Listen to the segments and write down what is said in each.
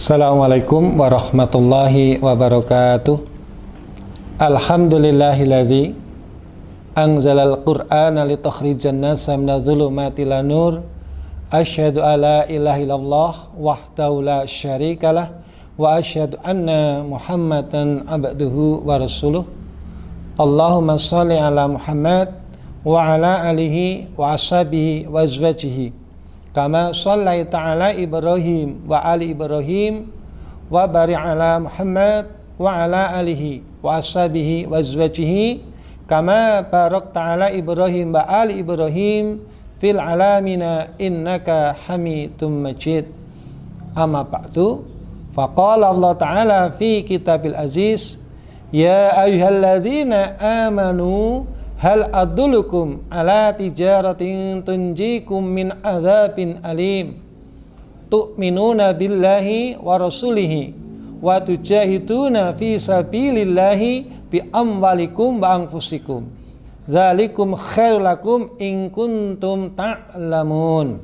Assalamualaikum warahmatullahi wabarakatuh. Alhamdulillahilladzi anzalal qur'ana litukhrijan nasa minadh dhulumati ilan nur. Asyhadu alla ilaha illallah wahdahu la syarikalah wa asyhadu anna Muhammadan abduhu wa rasuluh. Allahumma shalli ala Muhammad wa ala alihi wa ashabihi wa azwajihi kama shallaita ala Ibrahim wa ali Ibrahim wa barik ala Muhammad wa ala alihi wa ashabihi wa azwajihi kama barakta ala Ibrahim wa ali Ibrahim fil alamina innaka hamidum majid. Amma ba'du, faqala Allah ta'ala fi kitabil aziz, ya ayyuhalladzina amanu hal adullukum ala tijaratin tunjikum min adzabin alim tu'minuna billahi wa rasulihi wa tujahiduna fi sabilillahi bi amwalikum wa anfusikum dzalikum khairul lakum in kuntum ta'lamun.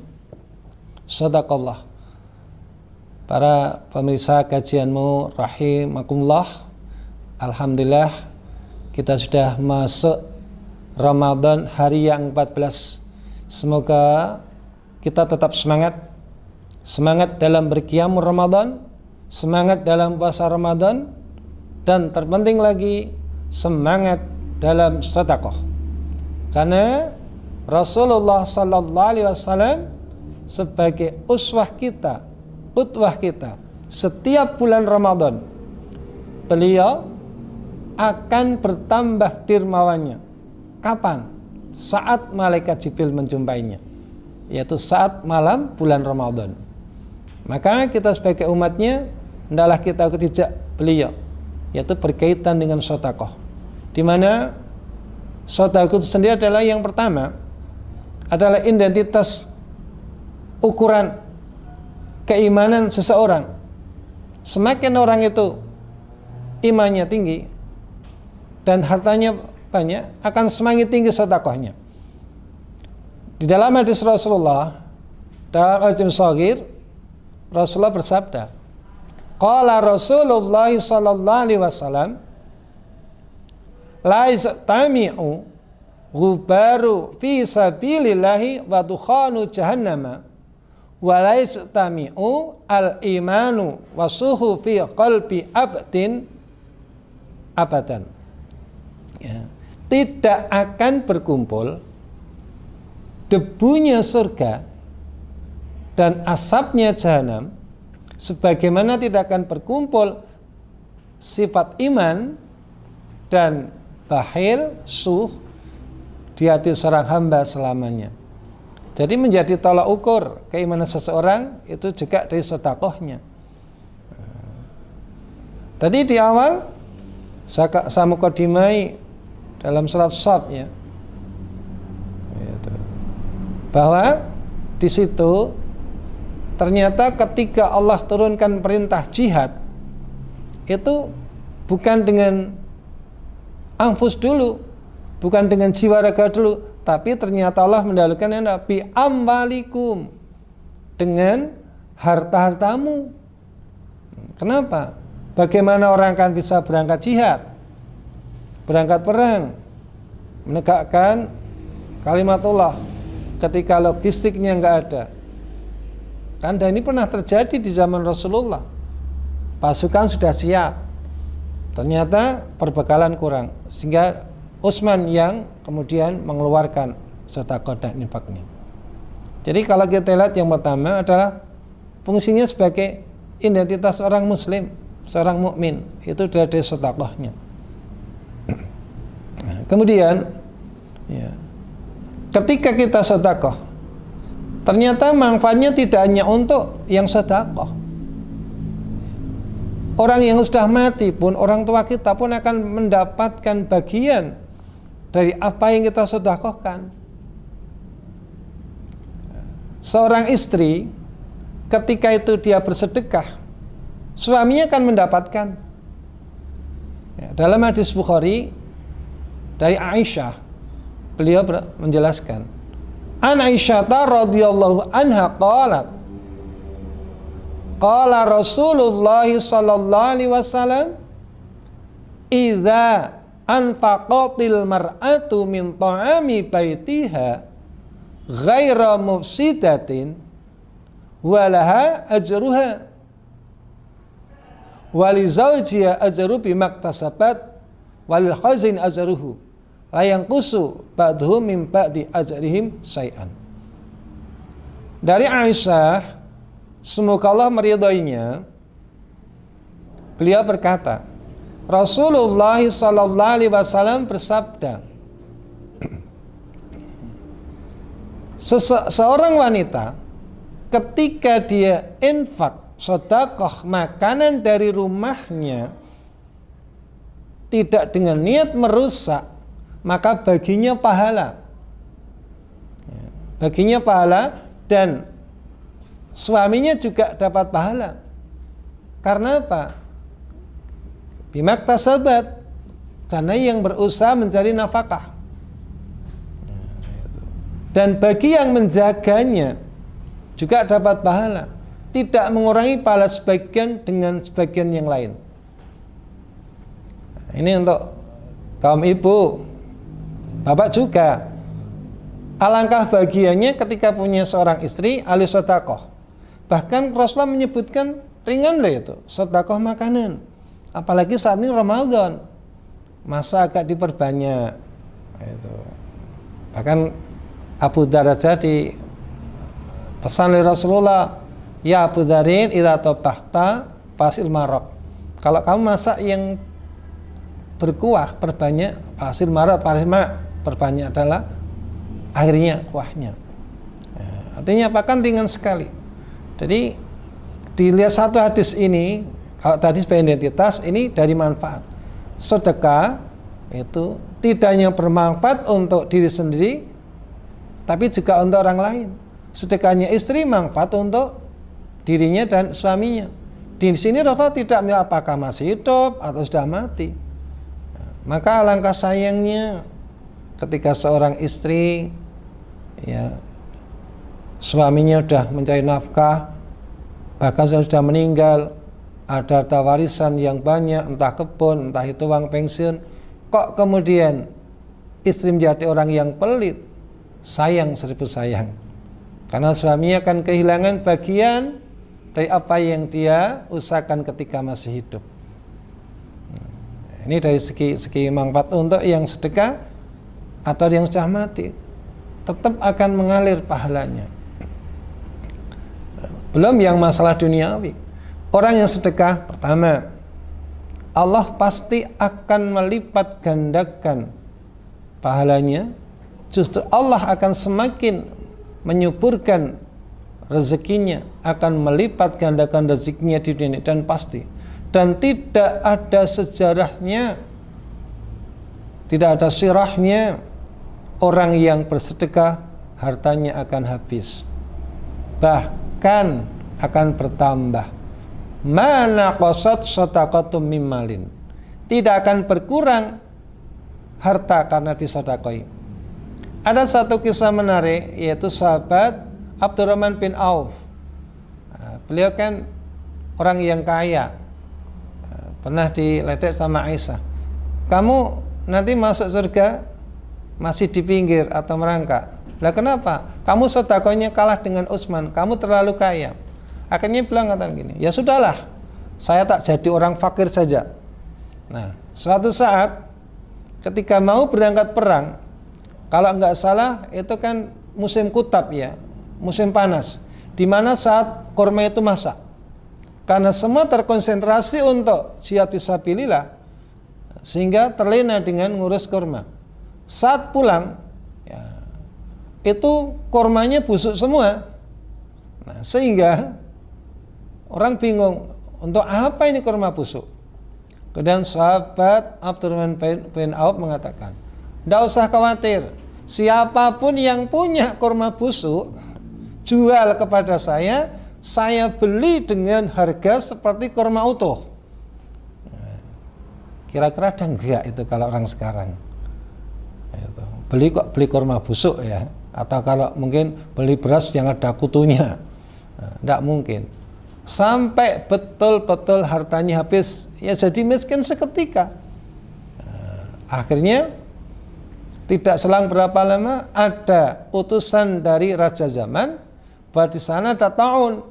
Shadaqallah. Para pemirsa kajianmu rahimakumullah, alhamdulillah kita sudah masuk Ramadan hari yang 14. Semoga kita tetap semangat dalam berqiyamul Ramadan, semangat dalam puasa Ramadan, dan terpenting lagi semangat dalam sedekah. Karena Rasulullah sallallahu alaihi wasallam sebagai uswah kita, qudwah kita, setiap bulan Ramadan beliau akan bertambah dermawannya. Kapan? Saat malaikat Jibril menjumpainya, yaitu saat malam bulan Ramadan. Maka kita sebagai umatnya hendaklah kita ikuti jejak beliau, yaitu berkaitan dengan sedekah, di mana sedekah itu sendiri adalah yang pertama adalah identitas ukuran keimanan seseorang. Semakin orang itu imannya tinggi dan hartanya banyak, akan semakin tinggi sedekahnya. Di dalam hadis Rasulullah dalam Al-Jami' Shaghir, Rasulullah bersabda, qala Rasulullah sallallahu alaihi wasallam, la yastami'u ghubaru fi sabilillahi wa dukhanu jahannama wa la yastami'u al-imanu wa suhu fi qalbi abdin abadan. Ya. Tidak akan berkumpul debunya surga dan asapnya jahanam, sebagaimana tidak akan berkumpul sifat iman dan bahir suh di hati seorang hamba selamanya. Jadi menjadi tolak ukur keimanan seseorang itu juga dari sedekahnya. Tadi di awal saya mukadimai dalam surat Shad ya, bahwa di situ ternyata ketika Allah turunkan perintah jihad itu bukan dengan anfus dulu, bukan dengan jiwa raga dulu, tapi ternyata Allah mendahulukan bi amwalikum, dengan harta-hartamu. Kenapa? Bagaimana orang akan bisa berangkat jihad, berangkat perang, menegakkan kalimatullah ketika logistiknya enggak ada? Kan dan ini pernah terjadi di zaman Rasulullah. Pasukan sudah siap, ternyata perbekalan kurang, sehingga Utsman yang kemudian mengeluarkan sedekah dan infaknya. Jadi kalau kita lihat, yang pertama adalah fungsinya sebagai identitas seorang muslim, seorang mukmin, itu dari sedekahnya. Kemudian ya, ketika kita sedekah, ternyata manfaatnya tidak hanya untuk yang sedekah. Orang yang sudah mati pun, orang tua kita pun akan mendapatkan bagian dari apa yang kita sedekahkan. Seorang istri ketika itu dia bersedekah, suaminya akan mendapatkan. Ya, dalam hadis Bukhari dari Aisyah, beliau menjelaskan, an Aisyah radhiyallahu anha qalat Qala Rasulullah sallallahu alaihi wasallam, idza anfaqatil mar'atu min ta'ami baitiha ghaira mufsidatin walaha ajruha wali zawjiha ajru bimaktasabat walil khazin ajruhu la yanqusu ba'dhum min ba'di ajrihim syai'an. Dari Aisyah, semoga Allah meridhoinya, beliau berkata, Rasulullah sallallahu alaihi wasallam bersabda, seorang wanita ketika dia infak, sedekah makanan dari rumahnya tidak dengan niat merusak, maka baginya pahala. Baginya pahala dan suaminya juga dapat pahala. Karena apa? Bimaktasabat, karena yang berusaha mencari nafkah. Dan bagi yang menjaganya juga dapat pahala, tidak mengurangi pahala sebagian dengan sebagian yang lain. Ini untuk kaum ibu, bapak juga. Alangkah bahagianya ketika punya seorang istri ahli sedekah. Bahkan Rasulullah menyebutkan ringan loh itu, sedekah makanan. Apalagi saat ini Ramadan, masa agak diperbanyak. Itu. Bahkan Abu Dzar jadi pesan oleh Rasulullah, ya Abu Dzarin idza tabahta fasil marok. Kalau kamu masak yang berkuah perbanyak, fasil marok, perbanyak adalah akhirnya kuahnya. Artinya apa? Kan ringan sekali. Jadi dilihat satu hadis ini, kalau tadi sebagai identitas, ini dari manfaat. Sedekah itu tidak hanya bermanfaat untuk diri sendiri, tapi juga untuk orang lain. Sedekahnya istri manfaat untuk dirinya dan suaminya. Di sini Rasulullah tidak melihat apakah masih hidup atau sudah mati. Maka alangkah sayangnya ketika seorang istri, ya, suaminya sudah mencari nafkah, bahkan sudah meninggal, ada warisan yang banyak, entah kebun, entah itu uang pensiun, kok kemudian istri menjadi orang yang pelit, sayang seribu sayang. Karena suaminya akan kehilangan bagian dari apa yang dia usahakan ketika masih hidup. Ini dari segi manfaat untuk yang sedekah atau yang sudah mati, tetap akan mengalir pahalanya. Belum yang masalah duniawi. Orang yang sedekah, pertama, Allah pasti akan melipat gandakan pahalanya. Justru Allah akan semakin menyuburkan rezekinya, akan melipat gandakan rezekinya di dunia, dan pasti. Dan tidak ada sejarahnya, tidak ada sirahnya orang yang bersedekah hartanya akan habis, bahkan akan bertambah. Mana qasat sadaqatum mim malin, tidak akan berkurang harta karena disedekahi. Ada satu kisah menarik, yaitu sahabat Abdurrahman bin Auf. Beliau kan orang yang kaya, pernah diledek sama Aisyah, kamu nanti masuk surga masih di pinggir atau merangkak. Lah kenapa? Kamu sedekahnya kalah dengan Utsman, kamu terlalu kaya. Akhirnya bilang katakan gini, ya sudahlah, saya tak jadi orang fakir saja. Nah, suatu saat ketika mau berangkat perang, kalau nggak salah itu kan musim kutab ya, musim panas, di mana saat kurma itu masak. Karena semua terkonsentrasi untuk jihad fisabilillah, sehingga terlena dengan ngurus kurma. Saat pulang, ya, itu kurmanya busuk semua. Nah, sehingga orang bingung, untuk apa ini kurma busuk? Kemudian sahabat Abdurrahman bin Auf mengatakan, tidak usah khawatir, siapapun yang punya kurma busuk, jual kepada saya beli dengan harga seperti kurma utuh. Kira-kira ada enggak itu kalau orang sekarang? Beli kurma busuk ya, atau kalau mungkin beli beras yang ada kutunya, tidak mungkin. sampai betul-betul hartanya habis, ya jadi miskin seketika. Akhirnya tidak selang berapa lama ada utusan dari raja zaman bahwa di sana ada taun,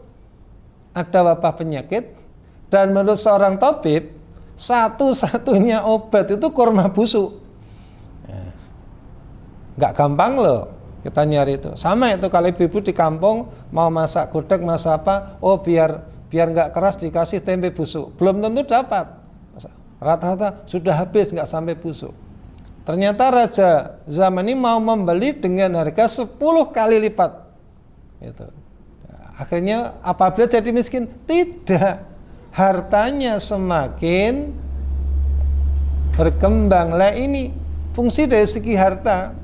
ada wabah penyakit, dan menurut seorang tabib satu-satunya obat itu kurma busuk. Nggak gampang loh kita nyari itu. Sama itu kalau ibu-ibu di kampung mau masak gudeg, masak apa, oh biar nggak keras dikasih tempe busuk, belum tentu dapat. Rata-rata sudah habis, nggak sampai busuk. Ternyata raja zaman ini mau membeli dengan harga 10 kali lipat. Itu. Akhirnya apabila jadi miskin? Tidak. Hartanya semakin berkembang. Lah ini fungsi dari segi harta.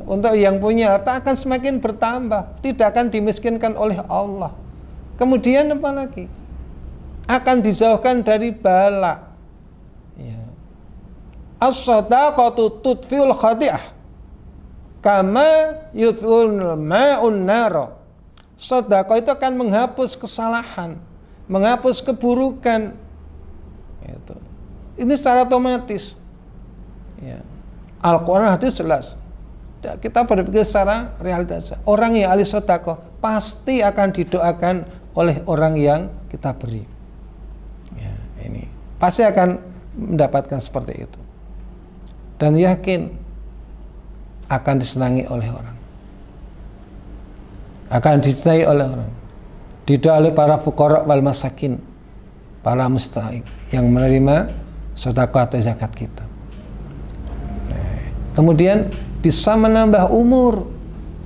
Untuk yang punya harta akan semakin bertambah, tidak akan dimiskinkan oleh Allah. Kemudian apa lagi? Akan dijauhkan dari bala. Ya. As-shadaqatu tudfi'ul khati'ah kama yudfi'ul ma'un naro. Sedekah itu akan menghapus kesalahan, menghapus keburukan. Itu. Ini secara otomatis. Ya. Al-Quran hadis jelas. Kita berpikir secara realitas. Orang yang ahli sedekah pasti akan didoakan oleh orang yang kita beri. Ya, ini pasti akan mendapatkan seperti itu. Dan yakin akan disenangi oleh orang. Akan dicintai oleh orang. Didoa oleh para fuqara wal masakin, para mustahik yang menerima sedekah atau zakat kita. Nah, kemudian bisa menambah umur,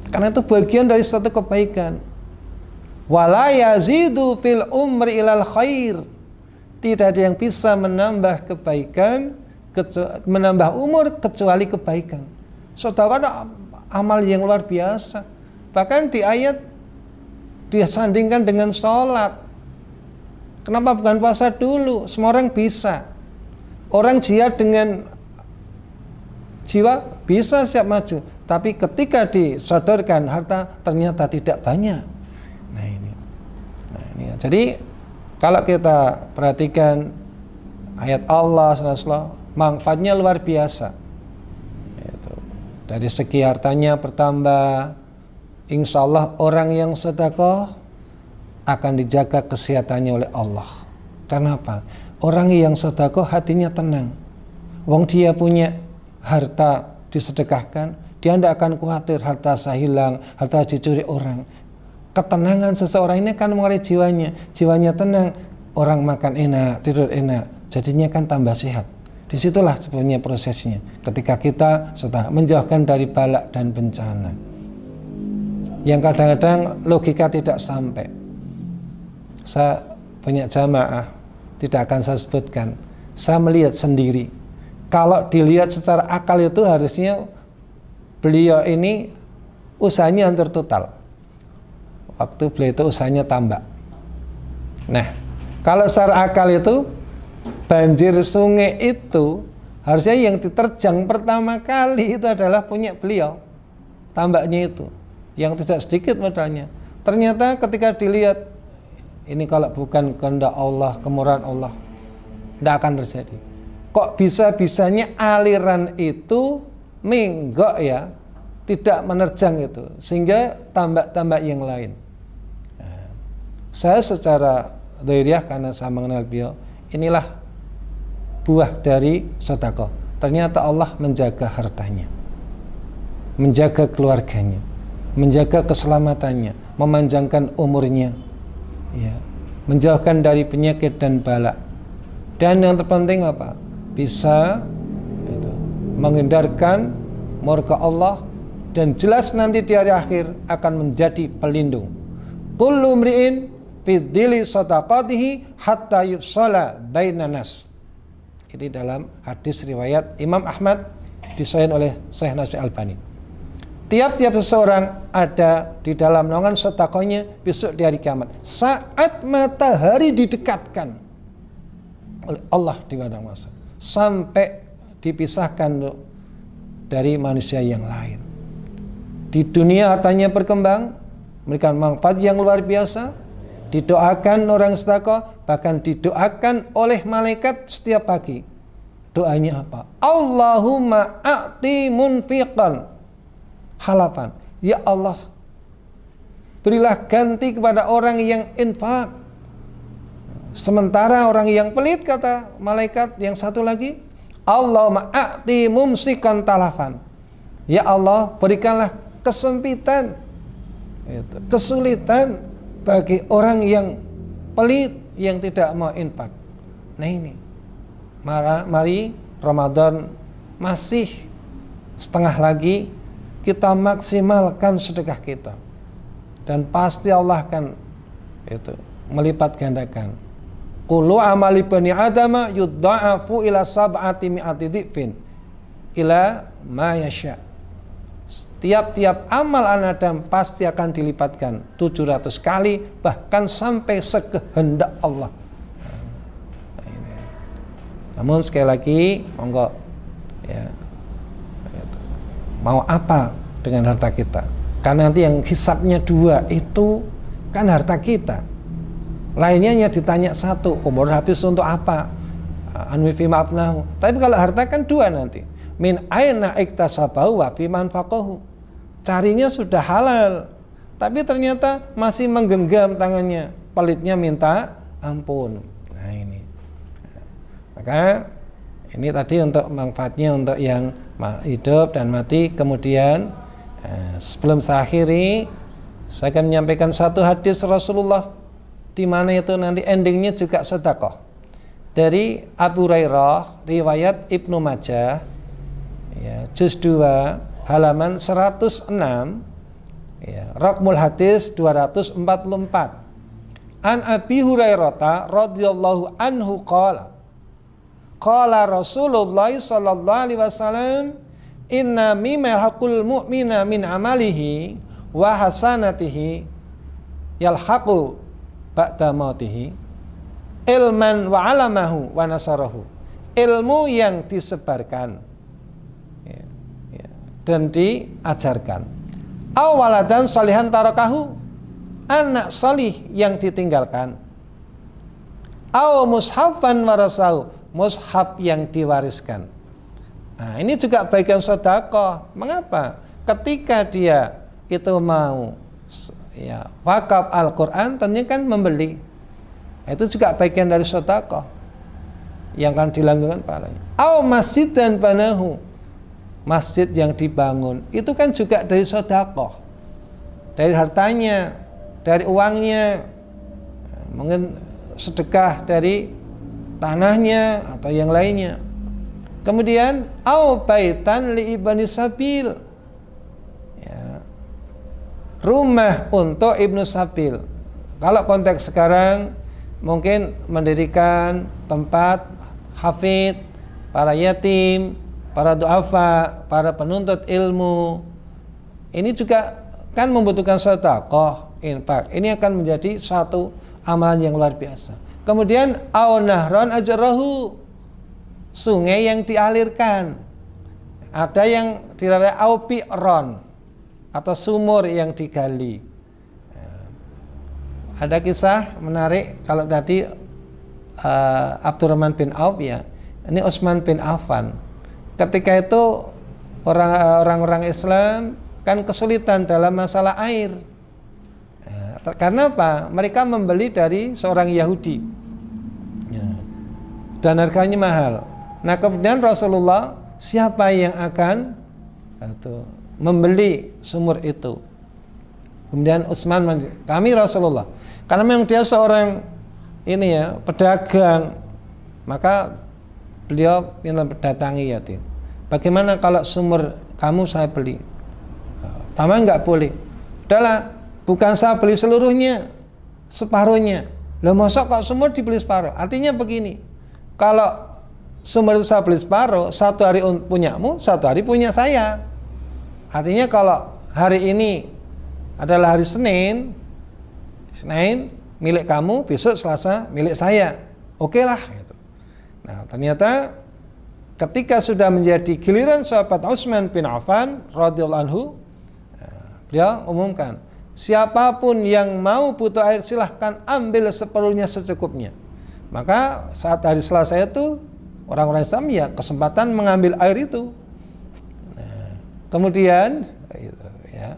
karena itu bagian dari suatu kebaikan. Wala yazidu fil umri ilal khair. Tidak ada yang bisa menambah kebaikan, menambah umur kecuali kebaikan. Sedekah amal yang luar biasa. Bahkan di ayat disandingkan dengan sholat. Kenapa bukan puasa dulu? Semua orang bisa. Orang jihad dengan jiwa bisa siap maju, tapi ketika disodorkan harta ternyata tidak banyak. Nah ini. Jadi kalau kita perhatikan ayat Allah SWT, manfaatnya luar biasa. Itu. Dari segi hartanya bertambah, insya Allah orang yang sedekah akan dijaga kesehatannya oleh Allah. Kenapa? Orang yang sedekah hatinya tenang. Wong dia punya harta disedekahkan, dia tidak akan khawatir harta saya hilang, harta dicuri orang. Ketenangan seseorang ini akan menguasai jiwanya. Jiwanya tenang, orang makan enak, tidur enak, jadinya kan tambah sehat. Disitulah sebenarnya prosesnya. Ketika kita sudah menjauhkan dari balak dan bencana, yang kadang-kadang logika tidak sampai. Saya punya jamaah, tidak akan saya sebutkan. Saya melihat sendiri. Kalau dilihat secara akal itu harusnya beliau ini usahanya hampir total. Waktu beliau itu usahanya tambak. Nah, kalau secara akal itu banjir sungai itu harusnya yang diterjang pertama kali itu adalah punya beliau. Tambaknya itu yang tidak sedikit modalnya. Ternyata ketika dilihat ini kalau bukan kehendak Allah, kemurahan Allah, tidak akan terjadi. Kok bisa-bisanya aliran itu menggok ya, tidak menerjang itu, sehingga tambak-tambak yang lain. Nah, saya secara dhairiyah karena saya mengenal beliau, inilah buah dari sedekah. Ternyata Allah menjaga hartanya, menjaga keluarganya, menjaga keselamatannya, memanjangkan umurnya, ya, menjauhkan dari penyakit dan bala. Dan yang terpenting apa? Bisa itu, menghindarkan murka Allah, dan jelas nanti di hari akhir akan menjadi pelindung. Kullu mri'in fi dhilli sadaqatihi hatta yufsala bainan nas. Ini dalam hadis riwayat Imam Ahmad disahihkan oleh Syekh Nasir Albani. Tiap-tiap seseorang ada di dalam naungan sedekahnya besok di hari kiamat. Saat matahari didekatkan oleh Allah di padang mahsyar, sampai dipisahkan dari manusia yang lain. Di dunia hartanya berkembang, memberikan manfaat yang luar biasa. didoakan orang sedekah, bahkan didoakan oleh malaikat setiap pagi. Doanya apa? Allahumma a'ti munfiqan halafan. Ya Allah, berilah ganti kepada orang yang infak. Sementara orang yang pelit, kata malaikat yang satu lagi, Allahumma a'ti mumsikan talafan. Ya Allah, berikanlah kesempitan, kesulitan bagi orang yang pelit, yang tidak mau infak. Nah ini, mari Ramadan masih setengah lagi, kita maksimalkan sedekah kita, dan pasti Allah akan melipat gandakan. Kullu amali bani adama yudda'afu ila sab'ati mi'ati dhifin ila ma yasha. Tiap-tiap amal anak Adam pasti akan dilipatkan 700 kali, bahkan sampai sekehendak Allah. Namun sekali lagi, monggo ya, mau apa dengan harta kita? Karena nanti yang hisabnya 2 itu kan harta kita. Lainnya hanya ditanya 1, umur habis untuk apa? Anwi fi ma'afnahu. Tapi kalau harta kan 2 nanti. Min aina iktasabahu wa fi manfaqahu. Carinya sudah halal, tapi ternyata masih menggenggam tangannya, pelitnya minta ampun. Nah ini. Maka ini tadi untuk manfaatnya untuk yang hidup dan mati. Kemudian sebelum saya akhiri, saya akan menyampaikan satu hadis Rasulullah, di mana itu nanti endingnya juga sedekah. Dari Abu Hurairah, riwayat Ibnu Majah, ya, juz 2 halaman 106, ya, Raqmul hadis 244. An Abi Hurairah radhiyallahu anhu qala Rasulullah sallallahu alaihi wasallam, inna mimma yalhaqul mu'mina min amalihi wa hasanatihi yalhaqu ba'da mautihi ilman wa alamahu wa nasarahu. Ilmu yang disebarkan dan diajarkan. Awaladan salihan tarakahu, anak salih yang ditinggalkan. Aw mushafan warasahu, mushaf yang diwariskan. Nah, ini juga bagian sedekah. Mengapa? Ketika dia itu mau ya wakaf Al-Quran, tentunya kan membeli. Itu juga bagian dari sedekah yang akan dilanggengkan pahalanya. Aw masjid dan banahu, masjid yang dibangun, itu kan juga dari sedekah, dari hartanya, dari uangnya, mungkin sedekah dari tanahnya atau yang lainnya. Kemudian au baitan li ibni sabil, ya, rumah untuk ibnu sabil. Kalau konteks sekarang mungkin mendirikan tempat hafid, para yatim, para du'afa, para penuntut ilmu. Ini juga kan membutuhkan sedekah, infak. Ini akan menjadi suatu amalan yang luar biasa. Kemudian au nahron ajrahu, sungai yang dialirkan. Ada yang diriwayatkan au bi'ron, atau sumur yang digali. Ada kisah menarik, kalau tadi Abdurrahman bin Auf, ya, ini Utsman bin Affan. Ketika itu orang-orang Islam kan kesulitan dalam masalah air. Karena apa? Mereka membeli dari seorang Yahudi, dan harganya mahal. Nah, kemudian Rasulullah, siapa yang akan membeli sumur itu? Kemudian Utsman, kami Rasulullah. Karena memang dia seorang ini ya, pedagang, maka beliau ingin mendatangi yatim. Bagaimana kalau sumur kamu saya beli? Taman nggak boleh. Udahlah, bukan saya beli seluruhnya, separuhnya. Loh, masa kok sumur dibeli separuh? Artinya begini, kalau sumur itu saya beli separuh, 1 hari punyamu, 1 hari punya saya. Artinya kalau hari ini adalah hari Senin milik kamu, besok Selasa milik saya. Oke lah gitu. Nah, ternyata ketika sudah menjadi giliran sahabat Utsman bin Affan radhiyallahu anhu, beliau umumkan, siapapun yang mau butuh air silahkan ambil seperlunya secukupnya. Maka saat hari Selasa itu orang-orang Islam ya kesempatan mengambil air itu. Nah, kemudian ya,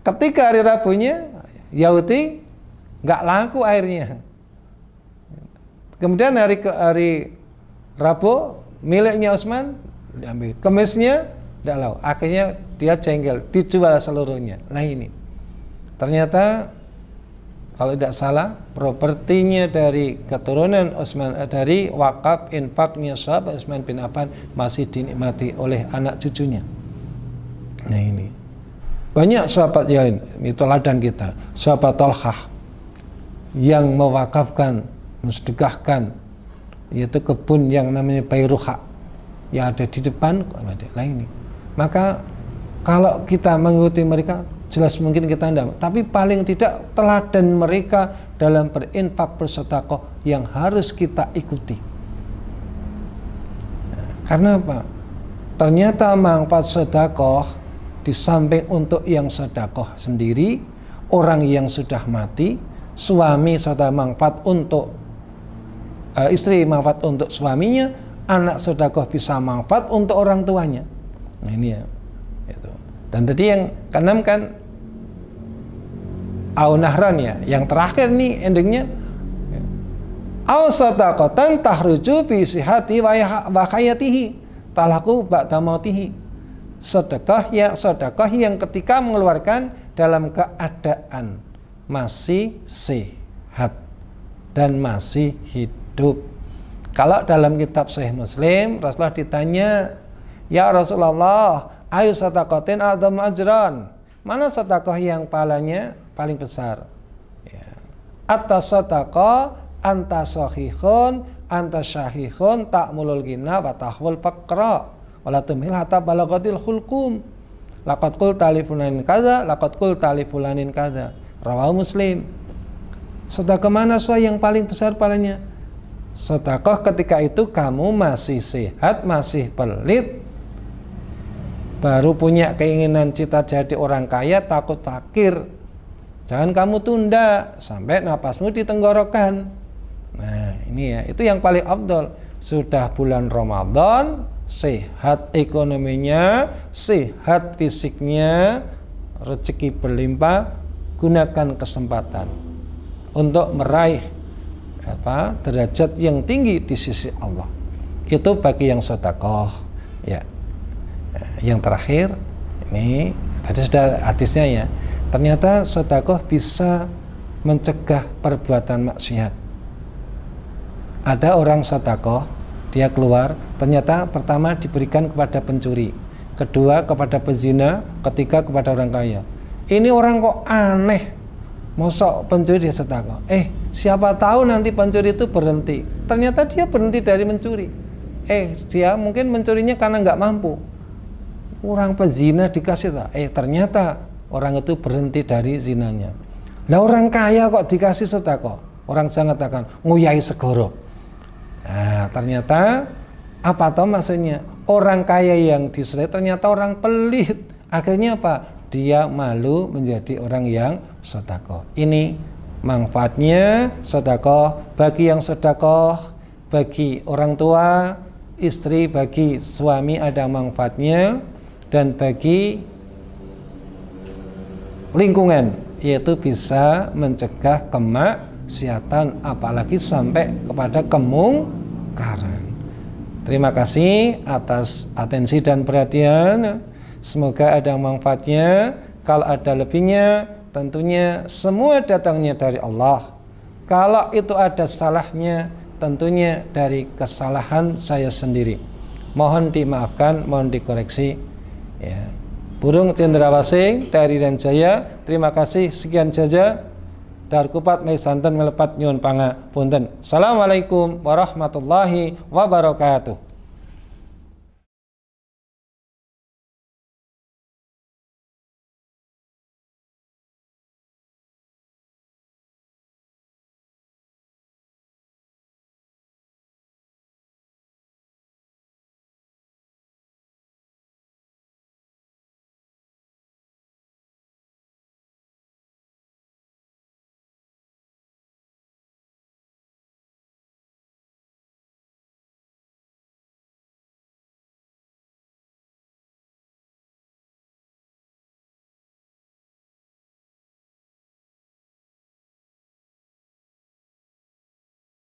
ketika hari Rabunya Yahudi nggak laku airnya. Kemudian hari Rabu miliknya Utsman diambil, Kemisnya tidak laku. Akhirnya dia jengkel, dijual seluruhnya. Nah ini ternyata kalau tidak salah propertinya dari keturunan Utsman, dari wakaf infaknya sahabat Utsman bin Affan masih dinikmati oleh anak cucunya. Nah ini banyak sahabat yang lain, itu teladan kita. Sahabat Thalhah yang mewakafkan, mensedekahkan yaitu kebun yang namanya Bairuha yang ada di depan lah ini. Maka kalau kita mengikuti mereka jelas mungkin kita tidak, tapi paling tidak teladan mereka dalam berinfak bersedekah yang harus kita ikuti. Karena apa? Ternyata manfaat sedekah di samping untuk yang sedekah sendiri, orang yang sudah mati, suami sudah manfaat untuk istri manfaat untuk suaminya, anak sedekah bisa manfaat untuk orang tuanya. Nah ini ya. Itu. Dan tadi yang keenam kan au nahran ya. Yang terakhir nih endingnya au sadaqatan tahruju fi sihhati wa hayatihi talaku ba'da mautihi. Sedekah yang ketika mengeluarkan dalam keadaan masih sehat dan masih hidup. Kalau dalam kitab Sahih Muslim, Rasulullah ditanya, "Ya Rasulullah, ayu sadaqatin a'dhamu ajran?" Mana sedekah yang pahalanya paling besar? Ya. At-sadaqah anta sahihun, anta syahihun, ta'mulul ghina wa tahwul faqra, wa la tumhil hatta balagatil hulqum. Laqad qulta li fulanin kadza, laqad qulta li fulanin kadza. Rawahu Muslim. Sedekah mana yang paling besar pahalanya? Sedekah ketika itu kamu masih sehat, masih pelit, baru punya keinginan cita jadi orang kaya, takut fakir. Jangan kamu tunda sampai napasmu di tenggorokan. Nah ini ya, itu yang paling afdol. Sudah bulan Ramadan, sehat ekonominya, sehat fisiknya, rezeki berlimpah, gunakan kesempatan untuk meraih derajat yang tinggi di sisi Allah. Itu bagi yang sedekah ya. Yang terakhir ini tadi sudah hadisnya ya. Ternyata sedekah bisa mencegah perbuatan maksiat. Ada orang sedekah, dia keluar, ternyata pertama diberikan kepada pencuri, kedua kepada pezina, ketiga kepada orang kaya. Ini orang kok aneh, mosok pencuri dia sedekah. Siapa tahu nanti pencuri itu berhenti. Ternyata dia berhenti dari mencuri. Dia mungkin mencurinya karena nggak mampu. Orang pezina dikasih, ternyata orang itu berhenti dari zinanya. Lah orang kaya kok dikasih sedekah. Orang jangan katakan nguyai segoro. Nah, ternyata apa toh maksudnya? Orang kaya yang disedekah ternyata orang pelit. Akhirnya apa? Dia malu menjadi orang yang sedekah. Ini manfaatnya sedekah bagi yang sedekah, bagi orang tua, istri, bagi suami ada manfaatnya, dan bagi lingkungan, yaitu bisa mencegah kemaksiatan, apalagi sampai kepada kemungkaran. Terima kasih atas atensi dan perhatian. Semoga ada manfaatnya. Kalau ada lebihnya, tentunya semua datangnya dari Allah. Kalau itu ada salahnya, tentunya dari kesalahan saya sendiri. Mohon dimaafkan, mohon dikoreksi ya. Burung Cendrawasih dari Dan Jaya. Terima kasih, sekian saja. Darkupat mai santen melepat nyuwun pangapunten. Assalamualaikum warahmatullahi wabarakatuh.